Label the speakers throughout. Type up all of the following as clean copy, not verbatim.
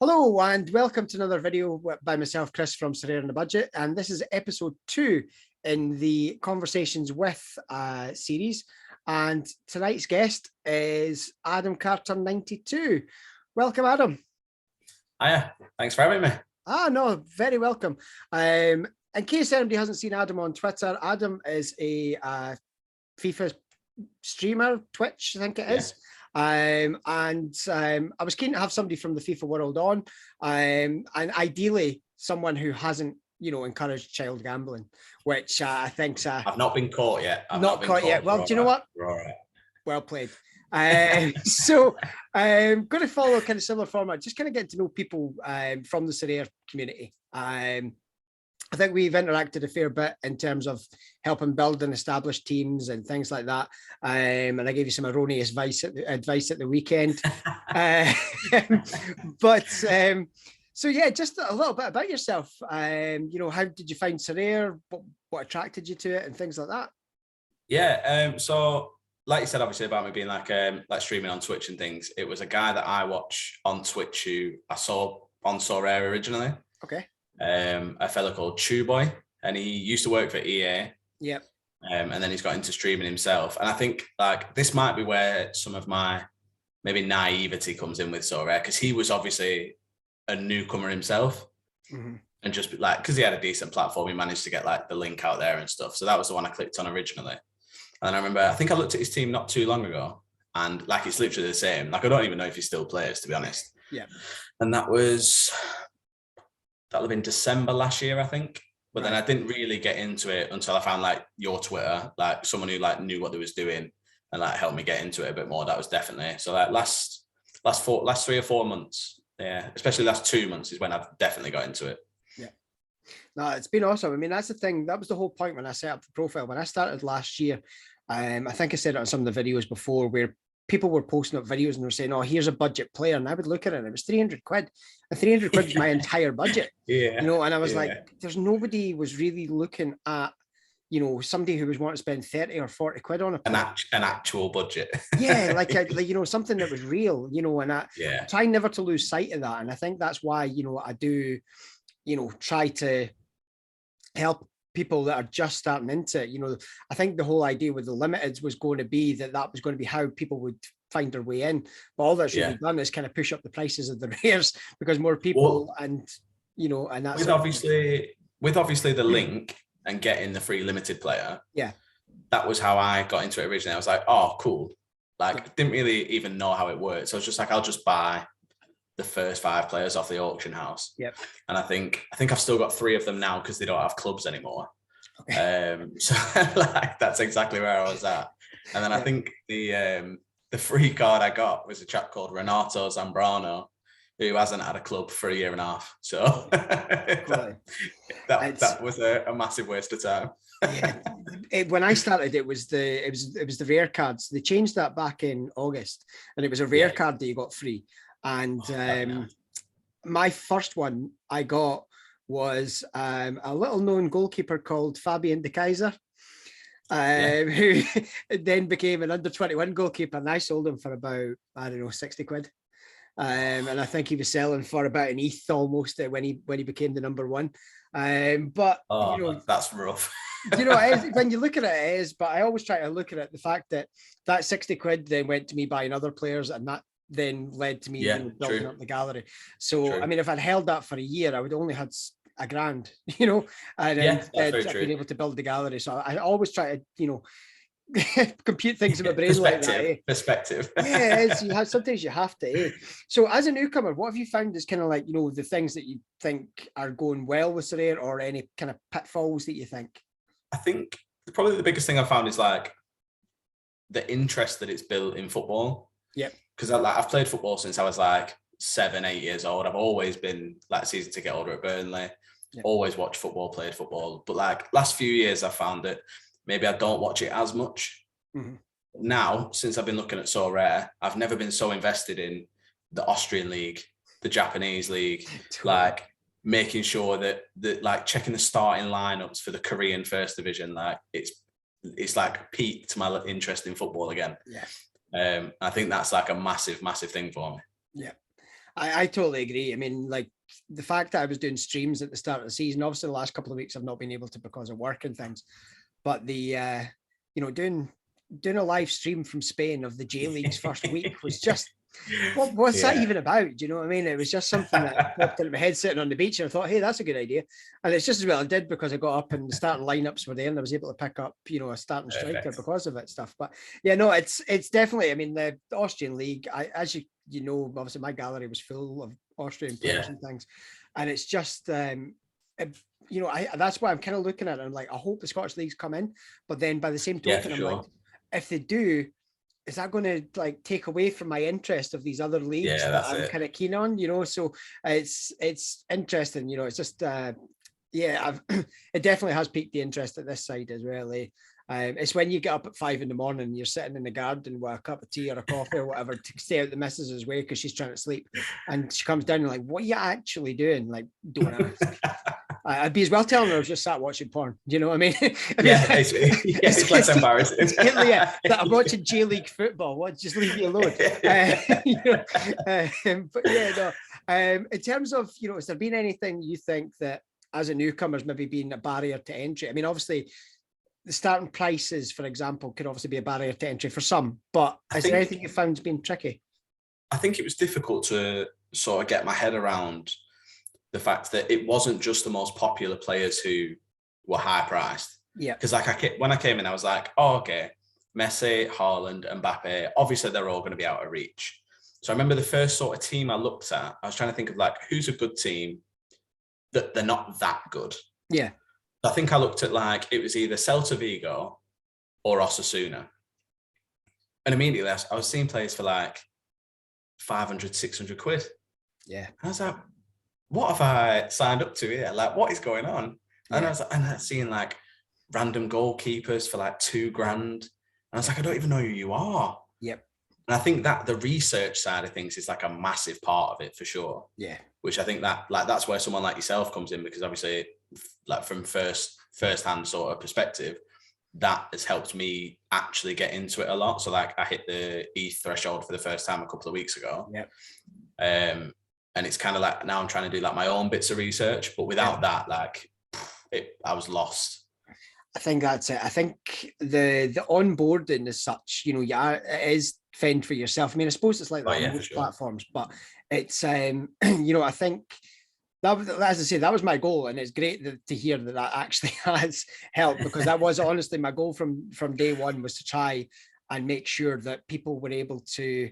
Speaker 1: Hello and welcome to another video by myself, Chris from Sorare and the Budget, and this is episode 2 in the Conversations with series. And tonight's guest is AdamCarter92. Welcome, Adam.
Speaker 2: Hiya, thanks for having me.
Speaker 1: No, very welcome. In case anybody hasn't seen Adam on Twitter, Adam is a FIFA streamer, Twitch, I think it is. I was keen to have somebody from the FIFA world on, and ideally someone who hasn't, encouraged child gambling, which I think
Speaker 2: I've not been caught yet.
Speaker 1: I've not caught yet. Well, do you know what?
Speaker 2: Right.
Speaker 1: Well played. So I'm going to follow a kind of similar format, just kind of getting to know people from the Sorare community. I think we've interacted a fair bit in terms of helping build and establish teams and things like that. And I gave you some erroneous advice at the weekend. So yeah, just a little bit about yourself. How did you find Sorare? What attracted you to it and things like that?
Speaker 2: Yeah. So like you said, obviously about me being like streaming on Twitch and things, it was a guy that I watch on Twitch who I saw on Sorare originally.
Speaker 1: Okay.
Speaker 2: A fella called Chew Boy, and he used to work for EA.
Speaker 1: Yep.
Speaker 2: And then he's got into streaming himself. And I think like this might be where some of my maybe naivety comes in with Sorare, because he was obviously a newcomer himself.
Speaker 1: Mm-hmm.
Speaker 2: And just like, because he had a decent platform, he managed to get like the link out there and stuff. So that was the one I clicked on originally. And I remember, I think I looked at his team not too long ago, and like it's literally the same. Like I don't even know if he still plays, to be honest.
Speaker 1: Yeah.
Speaker 2: And that'll have been December last year, I think. But then I didn't really get into it until I found like your Twitter, like someone who like knew what they was doing and like helped me get into it a bit more. That was definitely, so like last 3 or 4 months, yeah, especially last 2 months is when I've definitely got into it.
Speaker 1: Yeah. No, it's been awesome. I mean, that's the thing. That was the whole point when I set up the profile. When I started last year, I think I said it on some of the videos before, where people were posting up videos and were saying, oh, here's a budget player. And I would look at it and it was 300 quid. And 300 quid was my entire budget.
Speaker 2: Yeah.
Speaker 1: And I was like, there's nobody was really looking at, somebody who was wanting to spend 30 or 40 quid on
Speaker 2: an actual budget.
Speaker 1: Yeah, like something that was real, and I try never to lose sight of that. And I think that's why, I do, try to help people that are just starting into it. I think the whole idea with the limiteds was going to be that was going to be how people would find their way in, but all that's really done is kind of push up the prices of the rares because more people and that's
Speaker 2: with obviously the link and getting the free limited player.
Speaker 1: Yeah,
Speaker 2: that was how I got into it originally. I was like, oh cool, like didn't really even know how it worked, so I was just like, I'll just buy the first 5 players off the auction house.
Speaker 1: Yep.
Speaker 2: And I think I've still got 3 of them now because they don't have clubs anymore. Okay. So like that's exactly where I was at. And then I think the free card I got was a chap called Renato Zambrano, who hasn't had a club for a year and a half. So that was a massive waste of time.
Speaker 1: Yeah, when I started, it was the rare cards. They changed that back in August, and it was a rare card that you got free. And my first one I got was a little known goalkeeper called Fabian de Kaiser, who then became an under 21 goalkeeper, and I sold him for about, 60 quid. And I think he was selling for about an ETH almost when he became the number one. But
Speaker 2: that's rough.
Speaker 1: When you look at it is, but I always try to look at it, the fact that 60 quid then went to me buying other players, and that then led to me building up the gallery. So I mean, if I'd held that for a year, I would only had $1,000, and then I've been able to build the gallery. So I always try to compute things in my brain like that.
Speaker 2: Perspective.
Speaker 1: Yeah, sometimes you have to. So as a newcomer, what have you found is kind of like the things that you think are going well with Sorare, or any kind of pitfalls that you think?
Speaker 2: I think probably the biggest thing I found is like the interest that it's built in football.
Speaker 1: Yep.
Speaker 2: Because I've played football since I was like 7, 8 years old. I've always been like season ticket holder at Burnley. Yep. Always watched football, played football. But like last few years, I found that maybe I don't watch it as much.
Speaker 1: Mm-hmm.
Speaker 2: Now, since I've been looking at Sorare, I've never been so invested in the Austrian league, the Japanese league, like making sure that like checking the starting lineups for the Korean first division. Like it's like peaked my interest in football again.
Speaker 1: Yeah.
Speaker 2: I think that's like a massive thing for me.
Speaker 1: Yeah. I totally agree. I mean, like the fact that I was doing streams at the start of the season, obviously the last couple of weeks I've not been able to because of work and things, but the doing a live stream from Spain of the J League's first week was just what's that even about? Do you know what I mean? It was just something that popped into my head sitting on the beach, and I thought, hey, that's a good idea. And it's just as well I did, because I got up and the starting lineups were there, and I was able to pick up, a starting striker because of it stuff. But yeah, no, it's definitely. I mean, the Austrian league, as you know, obviously my gallery was full of Austrian players and things, and it's just that's why I'm kind of looking at it. I'm like, I hope the Scottish leagues come in, but then by the same token, I'm like, if they do, is that going to like take away from my interest of these other leagues that I'm kind of keen on? So it's interesting. It's just it definitely has piqued the interest at this side as well. It's when you get up at 5 a.m. and you're sitting in the garden with a cup of tea or a coffee or whatever to stay out the missus's way because she's trying to sleep, and she comes down and like, what are you actually doing? Like, don't ask. I'd be as well telling her I was just sat watching porn. Do you know what I mean?
Speaker 2: It's less embarrassing.
Speaker 1: That I'm watching J League football. What? Just leave me alone. But yeah, no. In terms of, has there been anything you think that as a newcomer's maybe been a barrier to entry? I mean, obviously, the starting prices, for example, could obviously be a barrier to entry for some. But is there anything you found been tricky?
Speaker 2: I think it was difficult to sort of get my head around the fact that it wasn't just the most popular players who were high priced.
Speaker 1: Yeah.
Speaker 2: Because when I came in, I was like, oh, okay, Messi, Haaland, Mbappe, obviously they're all going to be out of reach. So I remember the first sort of team I looked at, I was trying to think of like, who's a good team that they're not that good.
Speaker 1: Yeah.
Speaker 2: I think I looked at like, it was either Celta Vigo or Osasuna. And immediately I was seeing players for like 500, 600 quid.
Speaker 1: Yeah.
Speaker 2: And I was like, what have I signed up to here? Like, what is going on? And I was like, and I was seeing like random goalkeepers for like $2,000. And I was like, I don't even know who you are.
Speaker 1: Yep.
Speaker 2: And I think that the research side of things is like a massive part of it for sure.
Speaker 1: Yeah.
Speaker 2: Which I think that like, that's where someone like yourself comes in, because obviously like from first-hand sort of perspective, that has helped me actually get into it a lot. So like I hit the ETH threshold for the first time a couple of weeks ago.
Speaker 1: Yep.
Speaker 2: And it's kind of like now I'm trying to do like my own bits of research, but without that, like I was lost.
Speaker 1: I think that's it. I think the onboarding as such, it is fend for yourself. I mean, I suppose it's like that on most platforms, but it's I think that, as I say, that was my goal, and it's great to hear that actually has helped, because that was honestly my goal from day one, was to try and make sure that people were able to,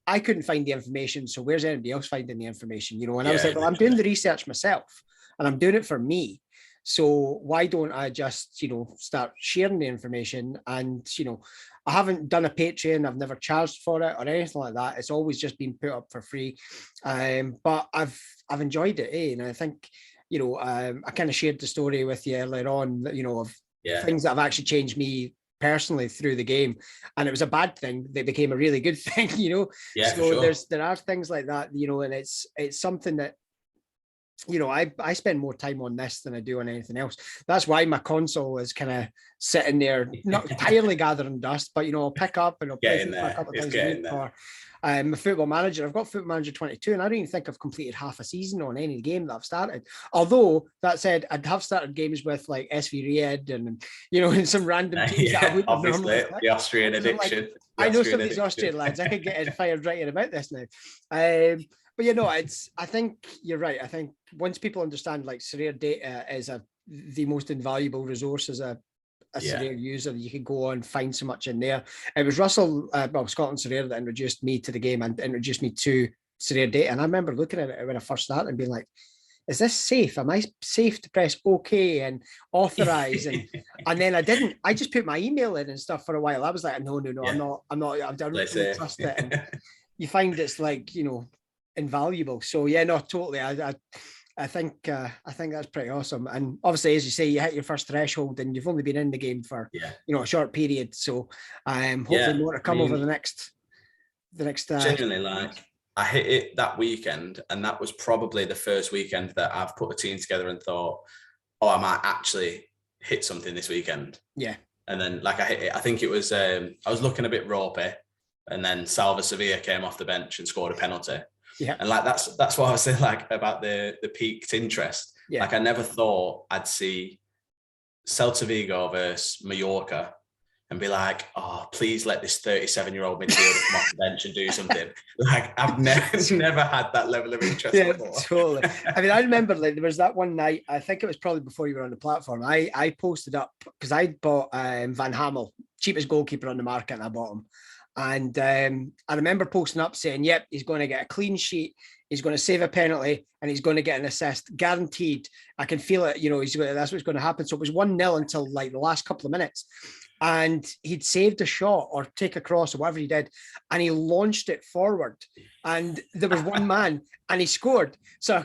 Speaker 1: I couldn't find the information, so where's anybody else finding the information? And I was like, well, I'm doing the research myself, and I'm doing it for me. So why don't I just, start sharing the information? And, I haven't done a Patreon. I've never charged for it or anything like that. It's always just been put up for free. But I've enjoyed it. And I think, I kind of shared the story with you earlier on, of things that have actually changed me personally through the game, and it was a bad thing that became a really good thing. So there are things like that, and it's something that I spend more time on this than I do on anything else. That's why my console is kind of sitting there, not entirely gathering dust, but I'll pick up and I'll play for a couple of times a week. Or my Football Manager, I've got Football Manager 22, and I don't even think I've completed half a season on any game that I've started. Although that said, I'd have started games with like SV Ried and and some random teams that I wouldn't
Speaker 2: obviously the Austrian addiction.
Speaker 1: I know some of these Austrian lads. I could get fired right in about this now. But I think you're right. I think once people understand like Sorare data is the most invaluable resource as a Sorare user, you can go on, find so much in there. It was Russell, Scotland Sorare, that introduced me to the game and introduced me to Sorare data. And I remember looking at it when I first started and being like, is this safe? Am I safe to press OK and authorize? And then I didn't. I just put my email in and stuff for a while. I was like, no, I'm not. I don't really trust it. And you find it's like, invaluable. So yeah, no, totally. I think that's pretty awesome. And obviously, as you say, you hit your first threshold, and you've only been in the game for a short period. So hopefully more to come over the next.
Speaker 2: Genuinely, like I hit it that weekend, and that was probably the first weekend that I've put a team together and thought, oh, I might actually hit something this weekend.
Speaker 1: Yeah.
Speaker 2: And then like I hit it. I think it was I was looking a bit ropey. and then Salva Sevilla came off the bench and scored a penalty.
Speaker 1: Yeah.
Speaker 2: And like that's what I was saying, like about the peaked interest.
Speaker 1: Yeah.
Speaker 2: Like I never thought I'd see Celta Vigo versus Mallorca and be like, oh, please let this 37-year-old midfielder come off the bench and do something. Like I've never had that level of interest before.
Speaker 1: Totally. I mean, I remember like there was that one night, I think it was probably before you were on the platform. I posted up because I bought Van Hamel, cheapest goalkeeper on the market, and I bought him. And I remember posting up saying, yep, he's going to get a clean sheet, he's going to save a penalty, and he's going to get an assist, guaranteed. I can feel it, that's what's going to happen. So it was 1-0 until like the last couple of minutes. And he'd saved a shot or take a cross or whatever he did, and he launched it forward. And there was one man, and he scored. So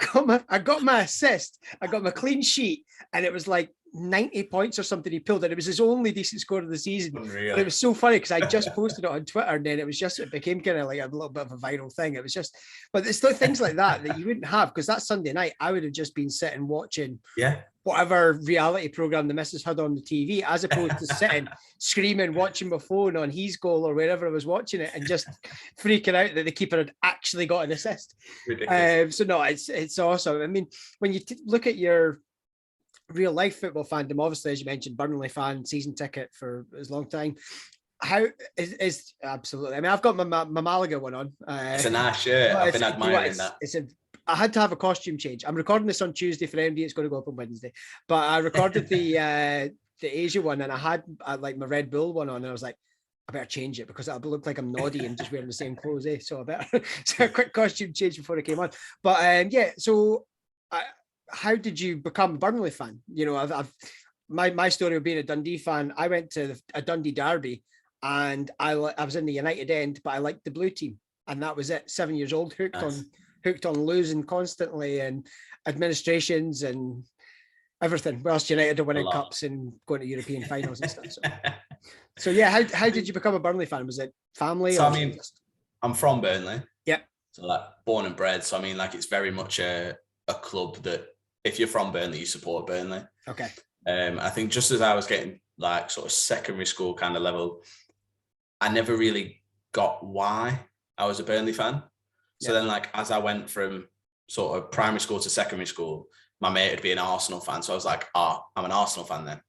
Speaker 1: I got my assist, I got my clean sheet, and it was like 90 points or something he pulled, and it was his only decent score of the season. But it was so funny because I just posted it on Twitter, and then it became kind of like a little bit of a viral thing. It was just, but it's still things like that you wouldn't have, because that Sunday night I would have just been sitting watching whatever reality program the missus had on the TV, as opposed to sitting screaming, watching my phone on his goal or wherever I was watching it, and just freaking out that the keeper had actually got an assist. So no, it's awesome. I mean, when you look at your real life football fandom, obviously, as you mentioned, Burnley fan, season ticket for as long time. How is absolutely? I mean, I've got my Malaga one on.
Speaker 2: It's a nice shirt. I've been admiring that.
Speaker 1: I had to have a costume change. I'm recording this on Tuesday for MD. It's going to go up on Wednesday, but I recorded the Asia one, and I had like my Red Bull one on, and I was like, I better change it because it'll look like I'm naughty and just wearing the same clothes. So I better so a quick costume change before I came on. But so. How did you become a Burnley fan? My story of being a Dundee fan. I went to a Dundee derby, and I was in the United end, but I liked the blue team, and that was it. 7 years old, hooked on losing constantly, and administrations and everything. Whilst United are winning cups and going to European finals and stuff. So yeah, how did you become a Burnley fan? Was it family?
Speaker 2: So I mean, I'm from Burnley.
Speaker 1: Yeah.
Speaker 2: So like born and bred. So I mean, like it's very much a club that, if you're from Burnley, you support Burnley.
Speaker 1: Okay.
Speaker 2: I think just as I was getting like sort of secondary school kind of level, I never really got why I was a Burnley fan. So then like, as I went from sort of primary school to secondary school, my mate would be an Arsenal fan. So I was like, I'm an Arsenal fan then.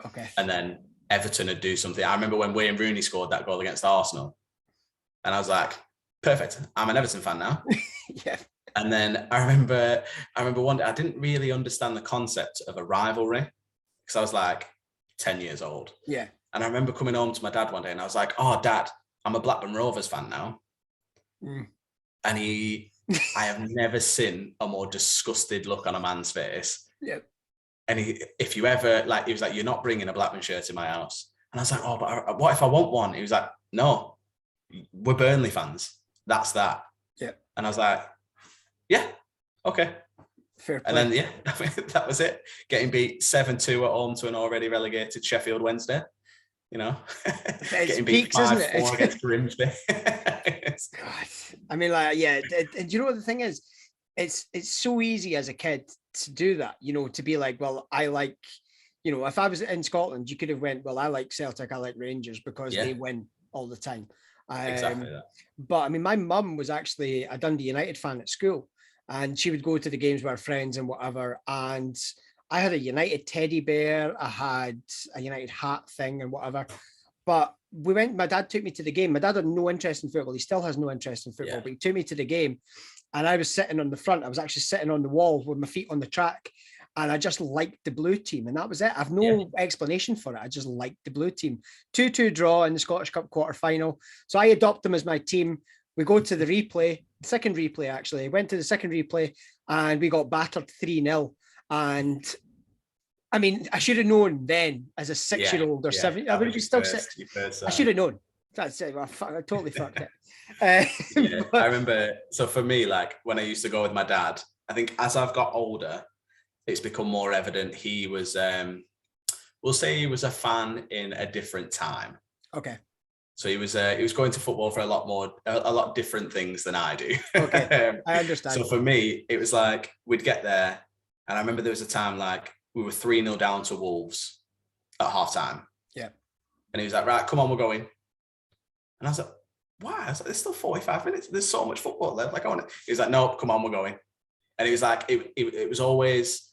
Speaker 1: Okay.
Speaker 2: And then Everton would do something. I remember when Wayne Rooney scored that goal against Arsenal, and I was like, perfect, I'm an Everton fan now.
Speaker 1: Yeah.
Speaker 2: And then I remember one day, I didn't really understand the concept of a rivalry because I was like 10 years old.
Speaker 1: Yeah.
Speaker 2: And I remember coming home to my dad one day, and I was like, oh, Dad, I'm a Blackburn Rovers fan now. And I have never seen a more disgusted look on a man's face.
Speaker 1: Yeah.
Speaker 2: And if you ever, like, he was like, you're not bringing a Blackburn shirt in my house. And I was like, oh, but what if I want one? He was like, no, we're Burnley fans. That's that.
Speaker 1: Yeah.
Speaker 2: And I was like, yeah, okay.
Speaker 1: Fair play.
Speaker 2: And then, I mean, that was it. Getting beat 7-2 at home to an already relegated Sheffield Wednesday. Getting beat 5-4 against Grimsby.
Speaker 1: God. I mean, like, yeah. And you know what the thing is? It's so easy as a kid to do that, to be like, well, I like, if I was in Scotland, you could have went, well, I like Celtic, I like Rangers because they win all the time.
Speaker 2: Exactly that.
Speaker 1: But I mean, my mum was actually a Dundee United fan at school, and she would go to the games with her friends and whatever. And I had a United teddy bear, I had a United hat thing and whatever. But my dad took me to the game. My dad had no interest in football. He still has no interest in football, but he took me to the game, and I was sitting on the front. I was actually sitting on the wall with my feet on the track. And I just liked the blue team. And that was it. I've no explanation for it. I just liked the blue team. 2-2 draw in the Scottish Cup quarter-final. So I adopt them as my team. We go to the replay, second replay, actually. I went to the second replay, and we got battered 3-0. And I mean, I should have known then as a 6-year-old or 7. I would be still 6. I should have known. That's it. I totally fucked it.
Speaker 2: I remember. So for me, like when I used to go with my dad, I think as I've got older, it's become more evident he was, we'll say he was a fan in a different time.
Speaker 1: Okay.
Speaker 2: So he was going to football for a lot different things than I do.
Speaker 1: Okay, I understand.
Speaker 2: So for me, it was like we'd get there, and I remember there was a time like we were 3-0 down to Wolves at half time.
Speaker 1: Yeah.
Speaker 2: And he was like, right, come on, we're going. And I was like, why? I was like, there's still 45 minutes. There's so much football left. Like, I want to. He was like, no, come on, we're going. And it was like, it was always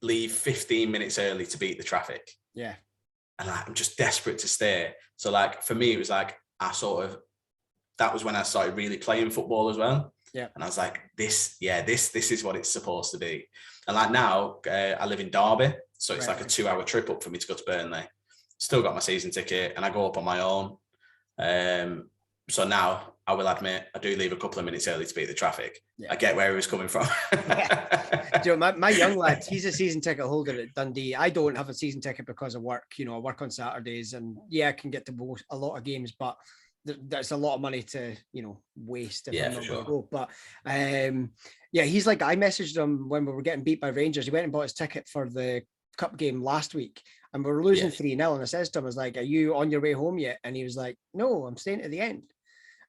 Speaker 2: leave 15 minutes early to beat the traffic.
Speaker 1: Yeah.
Speaker 2: And like, I'm just desperate to stay. So like, for me, it was like, that was when I started really playing football as well.
Speaker 1: Yeah.
Speaker 2: And I was like, this is what it's supposed to be. And like now, I live in Derby. So it's like a 2-hour trip up for me to go to Burnley. Still got my season ticket and I go up on my own. So now I will admit, I do leave a couple of minutes early to beat the traffic. Yeah. I get where he was coming from.
Speaker 1: You know, my young lad, he's a season ticket holder at Dundee. I don't have a season ticket because of work. You know, I work on Saturdays and I can get to a lot of games, but there's a lot of money to, you know, waste if I'm not going to go. But he's like, I messaged him when we were getting beat by Rangers. He went and bought his ticket for the cup game last week and we were losing 3-0. And I says to him, I was like, are you on your way home yet? And he was like, no, I'm staying to the end.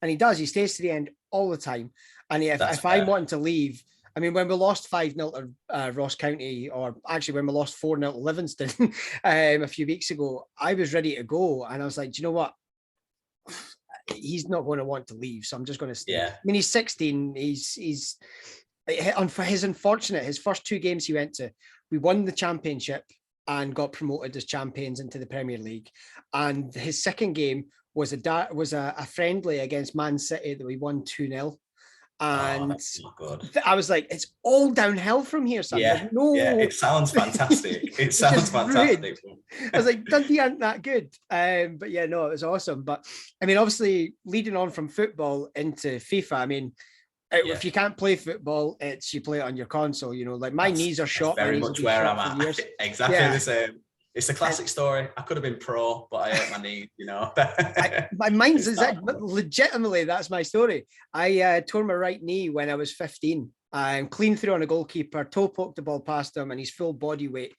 Speaker 1: And he does. He stays to the end all the time. And if I want to leave, I mean, when we lost 5-0 to Ross County, or actually when we lost 4-0 to Livingston a few weeks ago, I was ready to go. And I was like, do you know what? He's not going to want to leave. So I'm just going to stay. I mean, he's 16. He's unfortunate. His first 2 games he went to, we won the championship and got promoted as champions into the Premier League. And his second game was a friendly against Man City that we won 2-0. And I was like, it's all downhill from here, son.
Speaker 2: Yeah, it sounds fantastic. It sounds fantastic.
Speaker 1: I was like, Dundee aren't that good. But yeah, no, it was awesome. But I mean, obviously, leading on from football into FIFA, I mean, if you can't play football, you play it on your console. You know, like my knees are shot.
Speaker 2: Very much where I'm at. Exactly the same. It's a classic story. I could have been pro, but I hurt my knee, you know.
Speaker 1: My mind's legitimately, that's my story. I tore my right knee when I was 15. Clean through on a goalkeeper, toe poked the ball past him, and his full body weight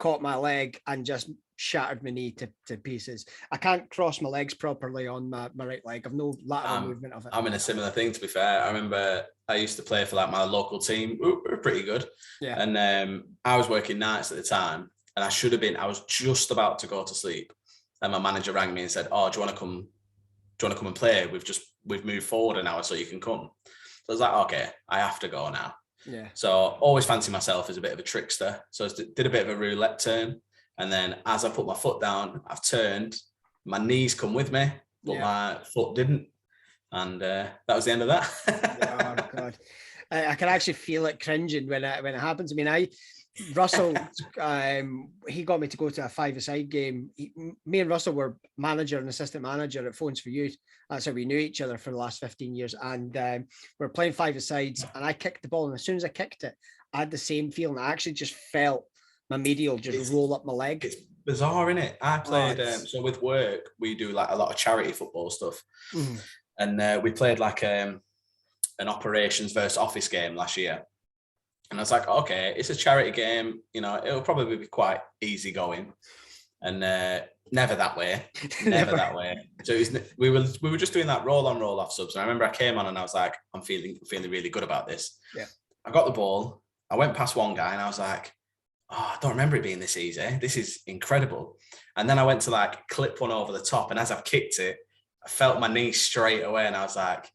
Speaker 1: caught my leg and just shattered my knee to pieces. I can't cross my legs properly on my right leg. I've no lateral movement of it.
Speaker 2: I'm in a similar thing, to be fair. I remember I used to play for like my local team. We were pretty good. Yeah. And I was working nights at the time. And I was just about to go to sleep. And my manager rang me and said, oh, do you want to come and play? We've moved forward an hour so you can come. So I was like, okay, I have to go now. Yeah. So always fancy myself as a bit of a trickster. So I did a bit of a roulette turn. And then as I put my foot down, I've turned, my knees come with me, but my foot didn't. And that was the end of that.
Speaker 1: Oh, God. I can actually feel it cringing when it happens. I mean, Russell, he got me to go to a 5-a-side game. Me and Russell were manager and assistant manager at Phones for Youth. That's how we knew each other for the last 15 years. And we're playing 5-a-sides and I kicked the ball. And as soon as I kicked it, I had the same feeling. I actually just felt my medial just roll up my leg.
Speaker 2: It's bizarre, isn't it? I played, so with work, we do like a lot of charity football stuff. Mm. And we played like an operations versus office game last year. And I was like, okay, it's a charity game. You know, it'll probably be quite easy going. And never that way. Never that way. So we were just doing that roll on, roll off subs. And I remember I came on and I was like, I'm feeling really good about this. Yeah. I got the ball. I went past one guy and I was like, oh, I don't remember it being this easy. This is incredible. And then I went to like clip one over the top. And as I've kicked it, I felt my knee straight away. And I was like,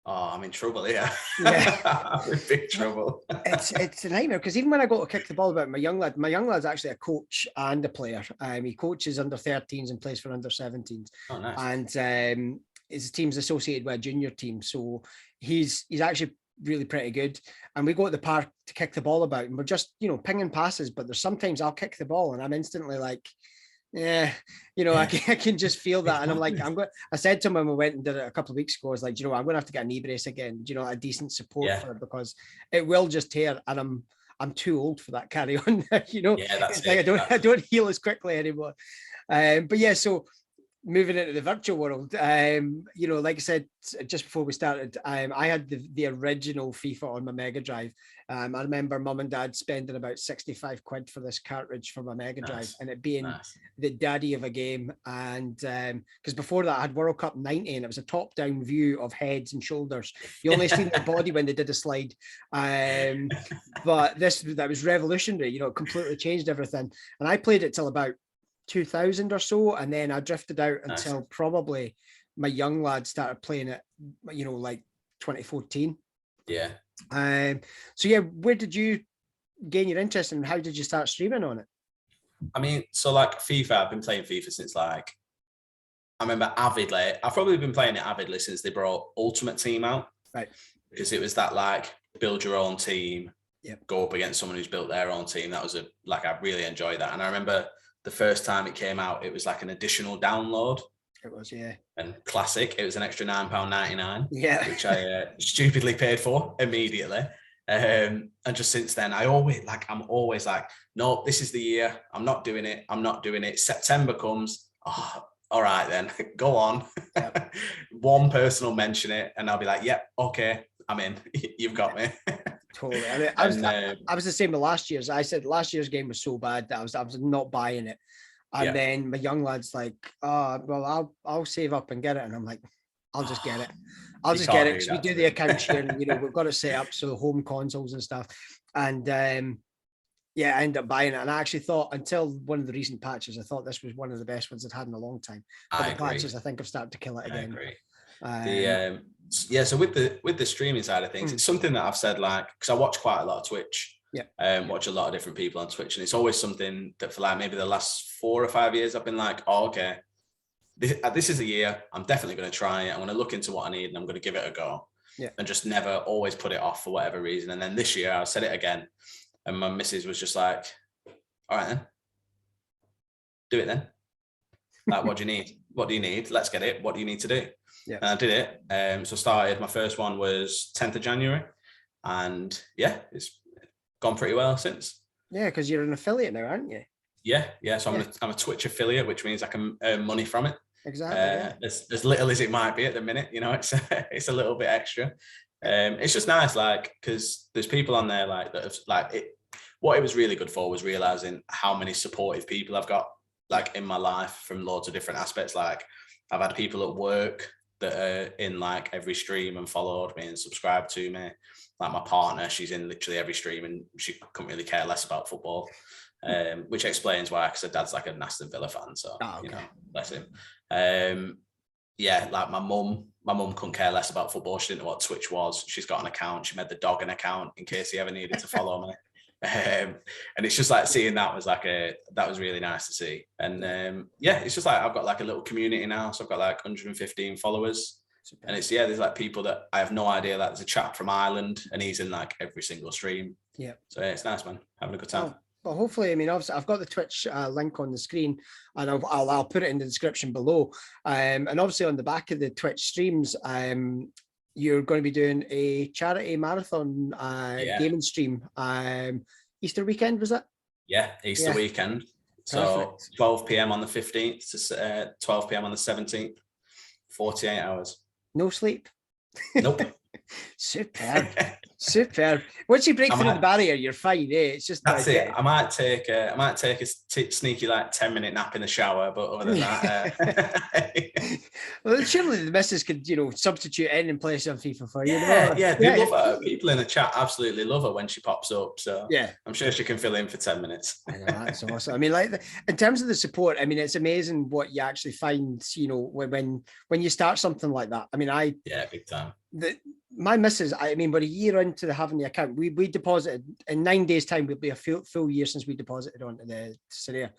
Speaker 2: oh, I'm in trouble here. Yeah. I'm in big trouble.
Speaker 1: It's a nightmare because even when I go to kick the ball about my young lad's actually a coach and a player. He coaches under 13s and plays for under 17s. Oh, nice. And his team's associated with a junior team. So he's actually really pretty good. And we go to the park to kick the ball about and we're just, you know, pinging passes. But there's sometimes I'll kick the ball and I'm instantly like, yeah, you know, I can just feel that. And I'm like, I said to him when we went and did it a couple of weeks ago, I was like, you know, I'm going to have to get a knee brace again, you know, a decent support for it because it will just tear. And I'm too old for that carry on, you know, that's it. Like I don't heal as quickly anymore. But yeah, so moving into the virtual world, you know, like I said, just before we started, I had the original FIFA on my Mega Drive. I remember mum and dad spending about 65 quid for this cartridge for my Mega Drive and it being the daddy of a game. And because before that I had World Cup 90 and it was a top down view of heads and shoulders. You only seen the body when they did a slide. But that was revolutionary, you know, it completely changed everything. And I played it till about 2000 or so. And then I drifted out until probably my young lads started playing it, like 2014.
Speaker 2: Yeah.
Speaker 1: So yeah, where did you gain your interest and how did you start streaming on it?
Speaker 2: I mean, so like FIFA, I've been playing FIFA since like, I remember avidly. I've probably been playing it avidly since they brought Ultimate Team out.
Speaker 1: Right.
Speaker 2: Because it was that like build your own team,
Speaker 1: Yep.
Speaker 2: go up against someone who's built their own team. That was I really enjoyed that. And I remember the first time it came out, it was like an additional download.
Speaker 1: It was, yeah.
Speaker 2: And classic, it was an extra £9.99.
Speaker 1: Yeah.
Speaker 2: Which I stupidly paid for immediately. And just since then, I'm always like, no, this is the year. I'm not doing it. September comes. Oh, all right, then go on. Yep. One person will mention it and I'll be like, yep, okay, I'm in. You've got me.
Speaker 1: Totally. I mean, I was the same with last year's. I said last year's game was so bad that I was not buying it. And then my young lad's like, oh, well, I'll save up and get it. And I'm like, I'll just get it. I'll just get it because we do the account share and, we've got it set up so home consoles and stuff. And I ended up buying it. And I actually thought until one of the recent patches, I thought this was one of the best ones I'd had in a long time. But the patches, I think, have started to kill it again.
Speaker 2: I agree. So with the streaming side of things, it's something that I've said, like, because I watch quite a lot of Twitch. Yeah. Watch a lot of different people on Twitch, and it's always something that for like maybe the last 4 or 5 years I've been like, oh, okay, this is a year I'm definitely going to try it. I'm going to look into what I need and I'm going to give it a go. Yeah. And just never always put it off for whatever reason. And then this year I said it again, and my missus was just like, all right then, do it then. Like, what do you need? What do you need? Let's get it. What do you need to do? Yeah. And I did it. So started, my first one was 10th of January. And yeah, it's gone pretty well since.
Speaker 1: Yeah, because you're an affiliate now, aren't you?
Speaker 2: Yeah. So I'm a Twitch affiliate, which means I can earn money from it.
Speaker 1: Exactly.
Speaker 2: As little as it might be at the minute, it's a little bit extra. It's just nice, like, because there's people on there like that have like it. What it was really good for was realizing how many supportive people I've got like in my life from loads of different aspects. Like, I've had people at work that are in like every stream and followed me and subscribed to me. Like my partner, she's in literally every stream and she couldn't really care less about football, which explains why, because her dad's like an Aston Villa fan. So, bless him. Like my mum couldn't care less about football. She didn't know what Twitch was. She's got an account. She made the dog an account in case he ever needed to follow me. And it's just like seeing that was really nice to see. And it's just like I've got like a little community now. So I've got like 115 followers. And it's there's like people that I have no idea. Like there's a chap from Ireland and he's in like every single stream. Yeah. So it's nice, man. Having a good time.
Speaker 1: Well, hopefully, I mean, obviously, I've got the Twitch link on the screen, and I'll put it in the description below. And obviously, on the back of the Twitch streams, you're going to be doing a charity marathon gaming stream. Easter weekend, was it?
Speaker 2: Yeah, Easter weekend. So 12 p.m. on the 15th to 12 p.m. on the 17th. 48 hours.
Speaker 1: No sleep.
Speaker 2: Nope.
Speaker 1: Superb. Once you break through the barrier, you're fine. It's just
Speaker 2: that's it. I might take a sneaky like 10-minute nap in the shower, but other than that,
Speaker 1: well, surely the missus could substitute in and play some FIFA for you.
Speaker 2: They love her. People in the chat absolutely love her when she pops up. So yeah, I'm sure she can fill in for 10 minutes.
Speaker 1: I know, that's awesome. I mean, like in terms of the support, I mean, it's amazing what you actually find. When you start something like that. I mean,
Speaker 2: big time.
Speaker 1: My missus, I mean, we're a year into having the account. We deposited in 9 days' time. Will be a full year since we deposited onto the Sorare,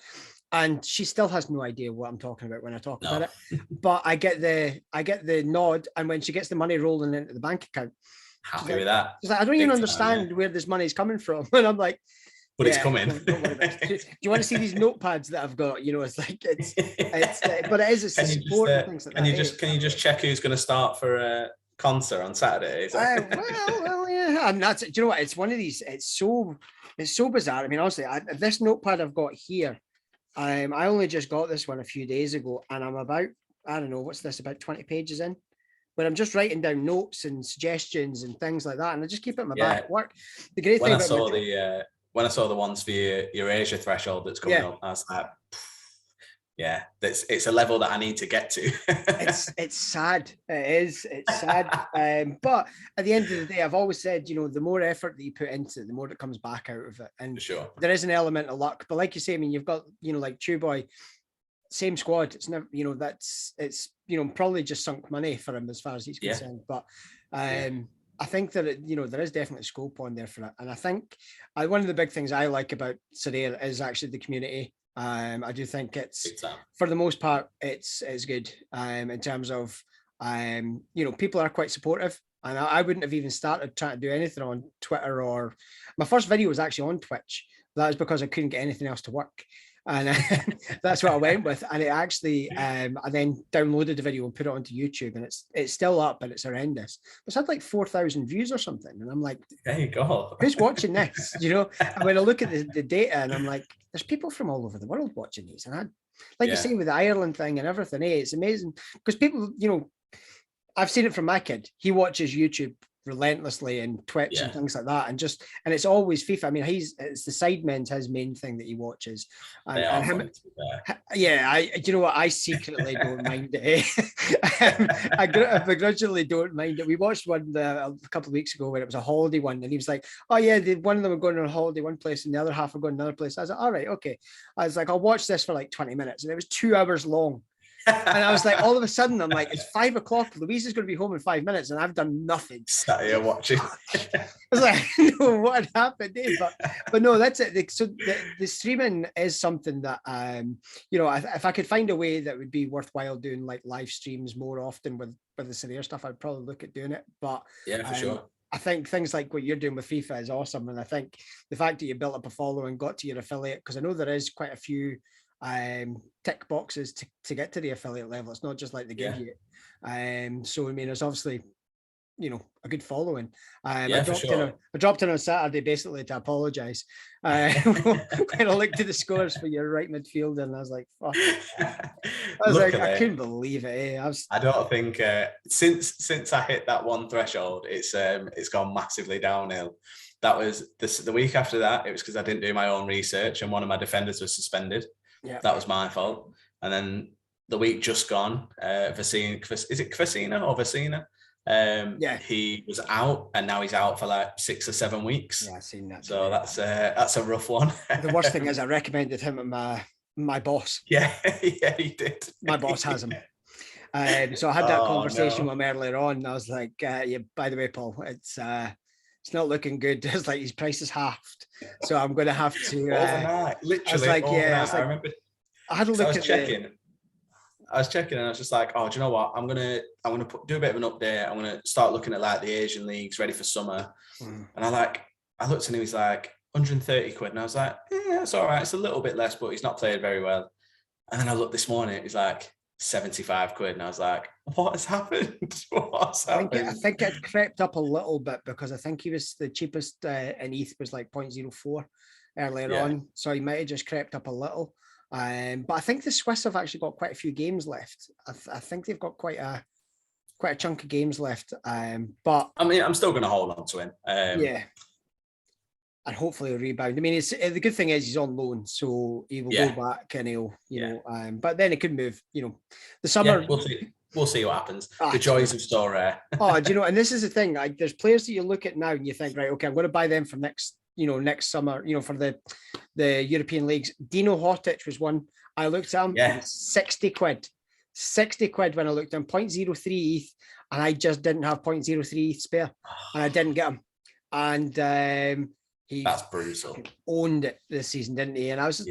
Speaker 1: and she still has no idea what I'm talking about when I talk about it. But I get the nod, and when she gets the money rolling into the bank account,
Speaker 2: happy with that.
Speaker 1: She's like, I don't even understand where this money's coming from, and I'm like,
Speaker 2: but it's coming.
Speaker 1: Don't worry about it. Do you want to see these notepads that I've got? It's like but it is. It's support and things like that.
Speaker 2: Can you just check who's going to start for concert on Saturday?
Speaker 1: Well, yeah, and that's, do you know what? It's one of these. It's so bizarre. I mean, honestly, this notepad I've got here, I only just got this one a few days ago, and I'm about, I don't know, what's this, about 20 pages in, but I'm just writing down notes and suggestions and things like that, and I just keep it in my back at work. The great thing
Speaker 2: when I saw the ones for your Asia threshold that's coming up, I was like, yeah, it's a level that I need to get to.
Speaker 1: It's sad. It's sad. But at the end of the day, I've always said, the more effort that you put into it, the more that comes back out of it. And
Speaker 2: for sure,
Speaker 1: there is an element of luck. But like you say, I mean, you've got, like Chew Boy, same squad. It's never, it's probably just sunk money for him as far as he's concerned. But I think that there is definitely scope on there for it. And I think one of the big things I like about Sorare is actually the community. I do think it's, for the most part, it's good in terms of people are quite supportive. And I wouldn't have even started trying to do anything on Twitter, or my first video was actually on Twitch. That was because I couldn't get anything else to work. And that's what I went with. And it actually, I then downloaded the video and put it onto YouTube, and it's still up, and it's horrendous. It's had like 4,000 views or something. And I'm like,
Speaker 2: there you go.
Speaker 1: Who's watching this? And when I look at the data, and I'm like, there's people from all over the world watching these. And you say with the Ireland thing and everything, it's amazing because people, I've seen it from my kid. He watches YouTube relentlessly and Twitch and things like that, and it's always FIFA. I mean, it's the Sidemen's his main thing that he watches. And him, I secretly don't mind it. I begrudgingly don't mind it. We watched one a couple of weeks ago when it was a holiday one, and he was like, "Oh yeah, one of them were going on a holiday one place, and the other half were going another place." I was like, "All right, okay." I was like, "I'll watch this for like 20 minutes," and it was 2 hours long. And I was like, all of a sudden, I'm like, it's 5 o'clock. Louise is going to be home in 5 minutes, and I've done nothing.
Speaker 2: Sat here watching.
Speaker 1: I was like, no, what happened? But no, that's it. So the streaming is something that, if I could find a way that would be worthwhile doing like live streams more often with the Sorare stuff, I'd probably look at doing it. But
Speaker 2: yeah, for sure.
Speaker 1: I think things like what you're doing with FIFA is awesome, and I think the fact that you built up a following, got to your affiliate, because I know there is quite a few tick boxes to get to the affiliate level. It's not just like they give you. So I mean, it's obviously a good following. I dropped in on Saturday basically to apologize when I looked at the scores for your right midfielder, and I was like, fuck. I couldn't believe it.
Speaker 2: I don't think since I hit that one threshold, it's gone massively downhill. That was the week after that. It was because I didn't do my own research, and one of my defenders was suspended. Yeah, that was my fault. And then the week just gone, Vecina, is it Vecina or Vecina? He was out, and now he's out for like 6 or 7 weeks.
Speaker 1: Yeah, I've seen that.
Speaker 2: So that's a rough one.
Speaker 1: The worst thing is I recommended him at my boss.
Speaker 2: Yeah, he did.
Speaker 1: My boss has him. So I had that conversation with him earlier on, and I was like, by the way, Paul, it's not looking good. It's like his price is halved, so I'm going to have to
Speaker 2: overnight. Literally, I was like, I remember. I had a look at checking. I was checking, and I was just like, oh, do you know what? I'm gonna do a bit of an update. I'm gonna start looking at like the Asian leagues ready for summer. And I looked at him. He's like 130 quid, and I was like, yeah, it's all right. It's a little bit less, but he's not played very well. And then I looked this morning. He's like 75 quid, and I was like, what has happened?
Speaker 1: I think it crept up a little bit, because I think he was the cheapest in ETH was like 0.04 earlier on, so he might have just crept up a little. But I think the Swiss have actually got quite a few games left. I think they've got quite a chunk of games left. But I mean,
Speaker 2: I'm still going to hold on to him.
Speaker 1: And hopefully he'll rebound. I mean, the good thing is he's on loan, so he will go back, and he'll, but then it could move. The summer.
Speaker 2: We'll see what happens. The joys of Sorare.
Speaker 1: Do you know? And this is the thing. There's players that you look at now and you think, right, okay, I'm going to buy them for next summer. For the European leagues. Dino Hotic was one. I looked at him. Yeah. 60 quid. 60 quid when I looked at him. 0.03 ETH, and I just didn't have 0.03 ETH spare, and I didn't get him. And
Speaker 2: that's brutal.
Speaker 1: Owned it this season, didn't he? And I was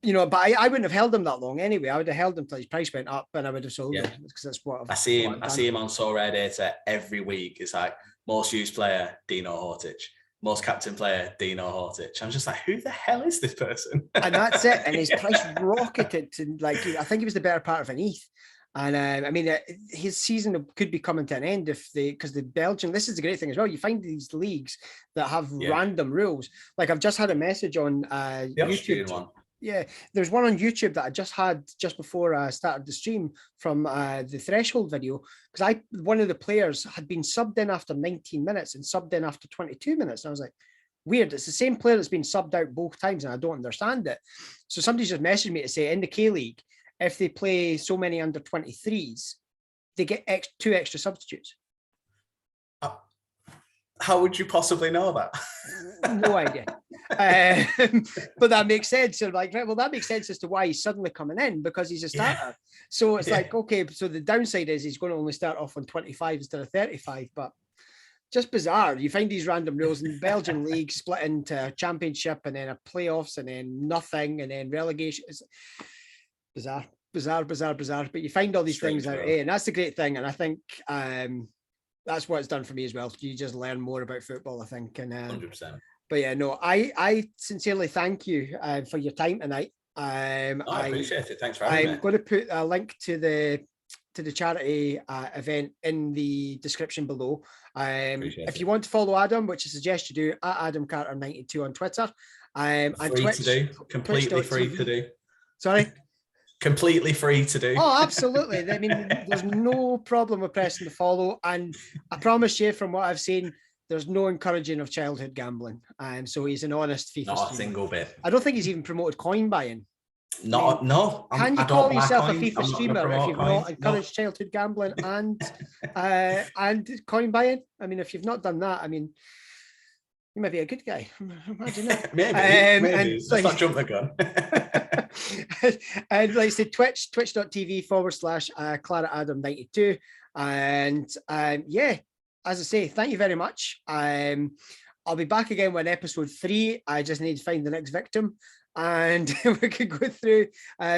Speaker 1: but I wouldn't have held him that long anyway. I would have held him till his price went up, and I would have sold him, because that's what
Speaker 2: I see him. I see him on Sorare data every week. It's like most used player, Dino Hotic. Most captain player, Dino Hotic. I'm just like, who the hell is this person?
Speaker 1: And that's it. And his price rocketed to I think he was the better part of an ETH. And I mean, his season could be coming to an end because the Belgian, this is the great thing as well. You find these leagues that have random rules. Like I've just had a message on YouTube.
Speaker 2: One.
Speaker 1: Yeah, there's one on YouTube that I just had just before I started the stream from the Threshold video, because one of the players had been subbed in after 19 minutes and subbed in after 22 minutes. And I was like, weird, it's the same player that's been subbed out both times, and I don't understand it. So somebody just messaged me to say, in the K-League, if they play so many under 23s, they get 2 extra substitutes.
Speaker 2: How would you possibly know that?
Speaker 1: No idea. But that makes sense. You're like, right, well, that makes sense as to why he's suddenly coming in, because he's a starter. Yeah. So it's like, okay, so the downside is he's going to only start off on 25 instead of 35, but just bizarre. You find these random rules in the Belgian league split into a championship and then a playoffs and then nothing and then relegation. It's bizarre. But you find all these things out, and that's the great thing. And I think that's what it's done for me as well. You just learn more about football, I think. And
Speaker 2: 100%.
Speaker 1: But yeah, no, I sincerely thank you for your time tonight.
Speaker 2: I appreciate it. Thanks for having me.
Speaker 1: I'm going to put a link to the charity event in the description below. If you want to follow Adam, which I suggest you do, at AdamCarter92 on Twitter. And Twitch,
Speaker 2: to do. Completely free to do.
Speaker 1: Sorry?
Speaker 2: Completely free to do.
Speaker 1: Oh, absolutely. I mean, there's no problem with pressing the follow. And I promise you, from what I've seen, there's no encouraging of childhood gambling. So he's an honest FIFA
Speaker 2: Not
Speaker 1: streamer.
Speaker 2: A single bit.
Speaker 1: I don't think he's even promoted coin buying.
Speaker 2: No.
Speaker 1: Can you call yourself a FIFA streamer if you've not encouraged childhood gambling and coin buying? I mean, if you've not done that, I mean, you might be a good guy. Imagine that.
Speaker 2: maybe. Let's not jump the gun.
Speaker 1: And like I said, twitch.tv/ClaraAdam92. And yeah, as I say, thank you very much. I'll be back again with episode 3. I just need to find the next victim and we can go through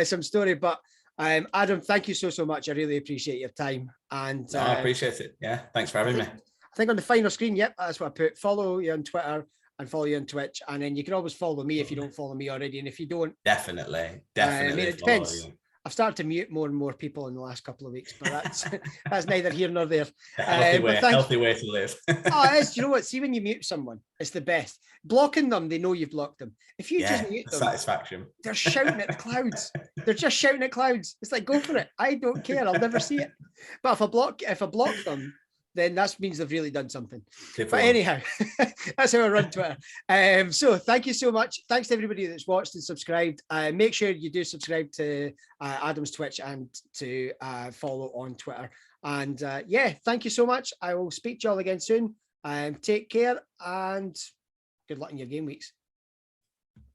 Speaker 1: some story. But Adam, thank you so much. I really appreciate your time. And
Speaker 2: I appreciate it. Yeah, thanks for having me.
Speaker 1: I think on the final screen, yep, that's what I put. Follow you on Twitter and follow you on Twitch. And then you can always follow me if you don't follow me already. And if you don't,
Speaker 2: definitely.
Speaker 1: I mean, it depends. I've started to mute more and more people in the last couple of weeks, but that's neither here nor there.
Speaker 2: Healthy way to live.
Speaker 1: Oh, it is. You know what? See, when you mute someone, it's the best. Blocking them, they know you've blocked them. If you just mute them,
Speaker 2: satisfaction.
Speaker 1: They're shouting at the clouds. They're just shouting at clouds. It's like, go for it. I don't care. I'll never see it. But if I block them, then that means they've really done something. But anyhow, that's how I run Twitter. So thank you so much. Thanks to everybody that's watched and subscribed. Make sure you do subscribe to Adam's Twitch and to follow on Twitter. And yeah, thank you so much. I will speak to you all again soon. Take care and good luck in your game weeks.